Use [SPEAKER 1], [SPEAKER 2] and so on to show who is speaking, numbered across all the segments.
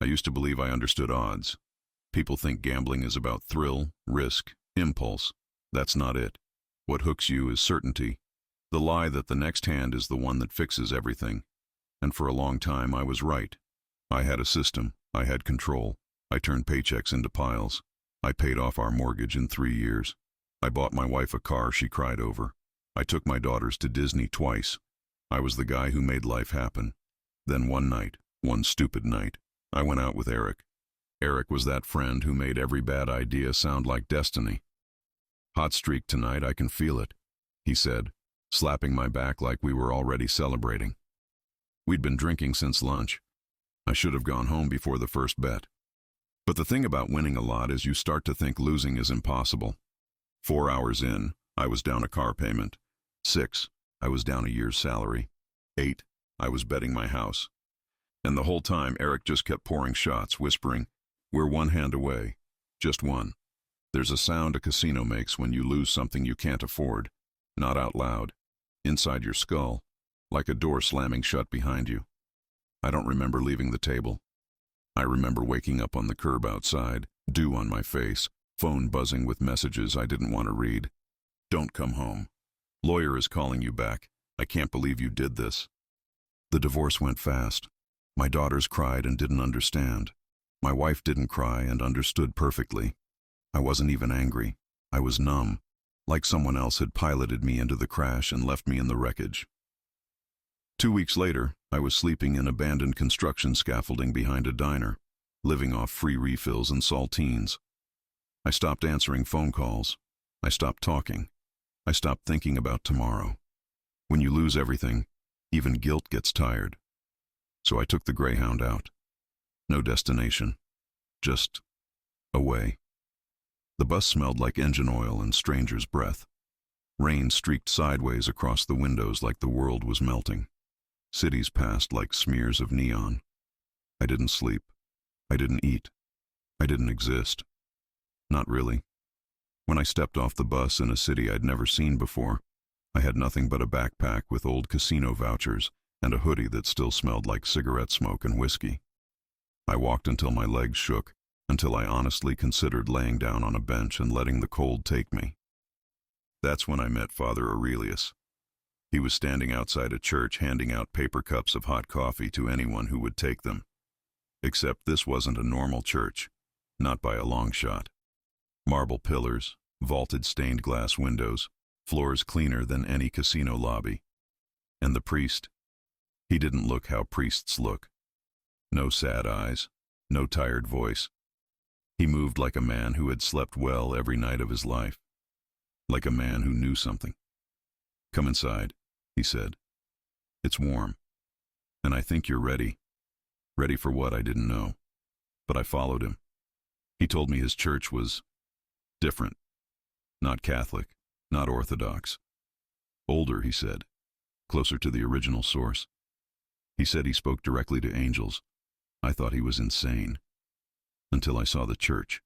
[SPEAKER 1] I used to believe I understood odds. People think gambling is about thrill, risk, impulse. That's not it. What hooks you is certainty. The lie that the next hand is the one that fixes everything. And for a long time I was right. I had a system. I had control. I turned paychecks into piles. I paid off our mortgage in 3 years. I bought my wife a car she cried over. I took my daughters to Disney twice. I was the guy who made life happen. Then one night, one stupid night, I went out with Eric. Eric was that friend who made every bad idea sound like destiny. "Hot streak tonight, I can feel it," he said, slapping my back like we were already celebrating. We'd been drinking since lunch. I should have gone home before the first bet. But the thing about winning a lot is you start to think losing is impossible. 4 hours in, I was down a car payment. 6, I was down a year's salary. 8, I was betting my house. And the whole time, Eric just kept pouring shots, whispering, "We're one hand away. Just one." There's a sound a casino makes when you lose something you can't afford. Not out loud. Inside your skull. Like a door slamming shut behind you. I don't remember leaving the table. I remember waking up on the curb outside, dew on my face, phone buzzing with messages I didn't want to read. "Don't come home. Lawyer is calling you back. I can't believe you did this." The divorce went fast. My daughters cried and didn't understand. My wife didn't cry and understood perfectly. I wasn't even angry. I was numb, like someone else had piloted me into the crash and left me in the wreckage. 2 weeks later, I was sleeping in abandoned construction scaffolding behind a diner, living off free refills and saltines. I stopped answering phone calls. I stopped talking. I stopped thinking about tomorrow. When you lose everything, even guilt gets tired. So I took the Greyhound out. No destination. Just away. The bus smelled like engine oil and stranger's breath. Rain streaked sideways across the windows like the world was melting. Cities passed like smears of neon. I didn't sleep. I didn't eat. I didn't exist. Not really. When I stepped off the bus in a city I'd never seen before, I had nothing but a backpack with old casino vouchers and a hoodie that still smelled like cigarette smoke and whiskey. I walked until my legs shook, until I honestly considered laying down on a bench and letting the cold take me. That's when I met Father Aurelius. He was standing outside a church handing out paper cups of hot coffee to anyone who would take them. Except this wasn't a normal church, not by a long shot. Marble pillars, vaulted stained glass windows, floors cleaner than any casino lobby. And the priest? He didn't look how priests look. No sad eyes, no tired voice. He moved like a man who had slept well every night of his life. Like a man who knew something. "Come inside," he said. "It's warm. And I think you're ready." Ready for what, I didn't know. But I followed him. He told me his church was different. Not Catholic, not Orthodox. Older, he said. Closer to the original source. He said he spoke directly to angels. I thought he was insane. Until I saw the church.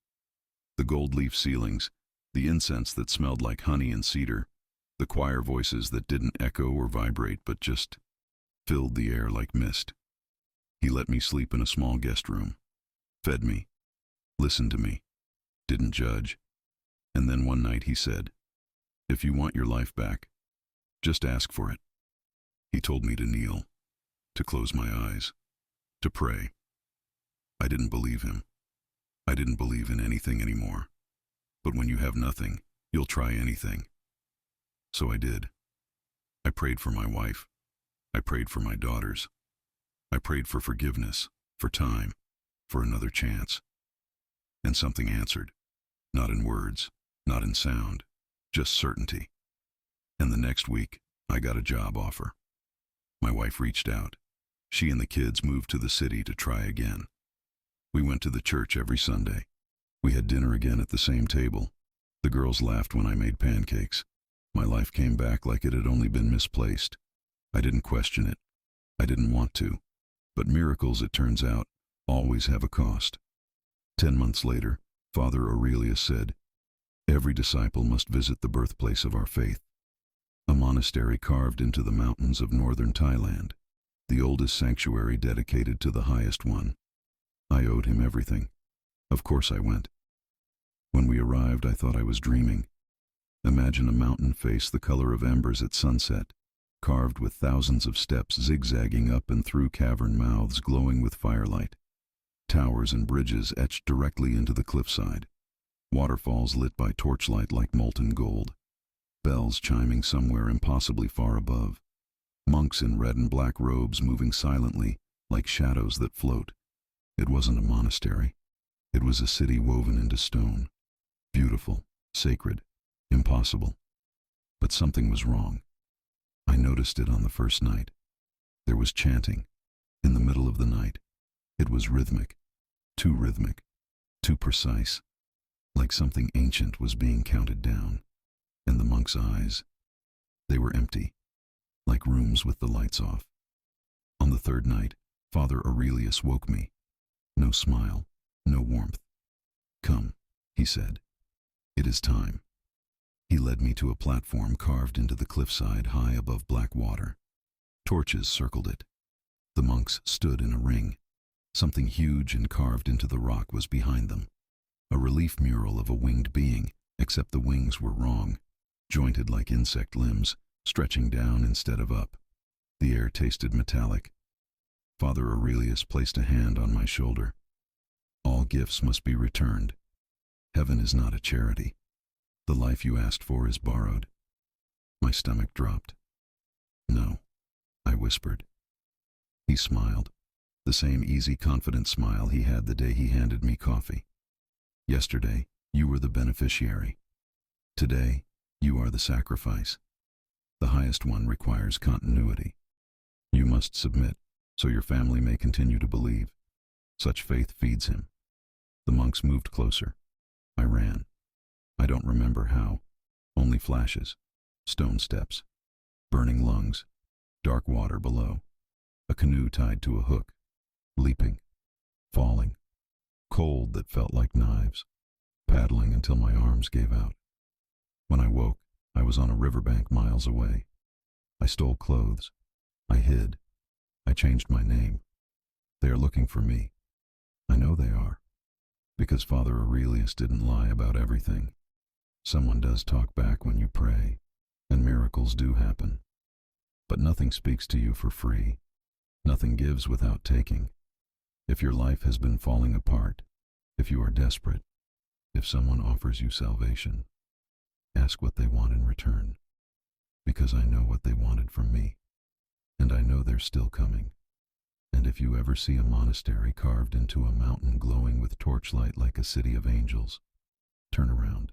[SPEAKER 1] The gold leaf ceilings, the incense that smelled like honey and cedar, the choir voices that didn't echo or vibrate but just filled the air like mist. He let me sleep in a small guest room, fed me, listened to me, didn't judge. And then one night he said, "If you want your life back, just ask for it." He told me to kneel, to close my eyes, to pray. I didn't believe him. I didn't believe in anything anymore. But when you have nothing, you'll try anything. So I did. I prayed for my wife. I prayed for my daughters. I prayed for forgiveness, for time, for another chance. And something answered. Not in words, not in sound, just certainty. And the next week, I got a job offer. My wife reached out. She and the kids moved to the city to try again. We went to the church every Sunday. We had dinner again at the same table. The girls laughed when I made pancakes. My life came back like it had only been misplaced. I didn't question it. I didn't want to. But miracles, it turns out, always have a cost. 10 months later, Father Aurelius said, "Every disciple must visit the birthplace of our faith, a monastery carved into the mountains of northern Thailand, the oldest sanctuary dedicated to the highest one. I owed him everything. Of course I went. When we arrived, I thought I was dreaming. Imagine a mountain face the color of embers at sunset, carved with thousands of steps zigzagging up and through cavern mouths glowing with firelight. Towers and bridges etched directly into the cliffside. Waterfalls lit by torchlight like molten gold. Bells chiming somewhere impossibly far above. Monks in red and black robes moving silently, like shadows that float. It wasn't a monastery. It was a city woven into stone. Beautiful, sacred, impossible. But something was wrong. I noticed it on the first night. There was chanting, in the middle of the night. It was rhythmic, too precise, like something ancient was being counted down. And the monks' eyes, they were empty, like rooms with the lights off. On the third night, Father Aurelius woke me. No smile, no warmth. "Come," he said. "It is time." He led me to a platform carved into the cliffside high above black water. Torches circled it. The monks stood in a ring. Something huge and carved into the rock was behind them. A relief mural of a winged being, except the wings were wrong, jointed like insect limbs, stretching down instead of up. The air tasted metallic. Father Aurelius placed a hand on my shoulder. "All gifts must be returned. Heaven is not a charity. The life you asked for is borrowed." My stomach dropped. "No," I whispered. He smiled, the same easy, confident smile he had the day he handed me coffee. "Yesterday, you were the beneficiary. Today, you are the sacrifice. The highest one requires continuity. You must submit, so your family may continue to believe. Such faith feeds him." The monks moved closer. I ran. I don't remember how. Only flashes. Stone steps. Burning lungs. Dark water below. A canoe tied to a hook. Leaping. Falling. Cold that felt like knives. Paddling until my arms gave out. When I woke, I was on a riverbank miles away. I stole clothes. I hid. I changed my name. They are looking for me. I know they are. Because Father Aurelius didn't lie about everything. Someone does talk back when you pray, and miracles do happen. But nothing speaks to you for free. Nothing gives without taking. If your life has been falling apart, if you are desperate, if someone offers you salvation, ask what they want in return. Because I know what they wanted from me, and I know they're still coming. And if you ever see a monastery carved into a mountain glowing with torchlight like a city of angels, turn around.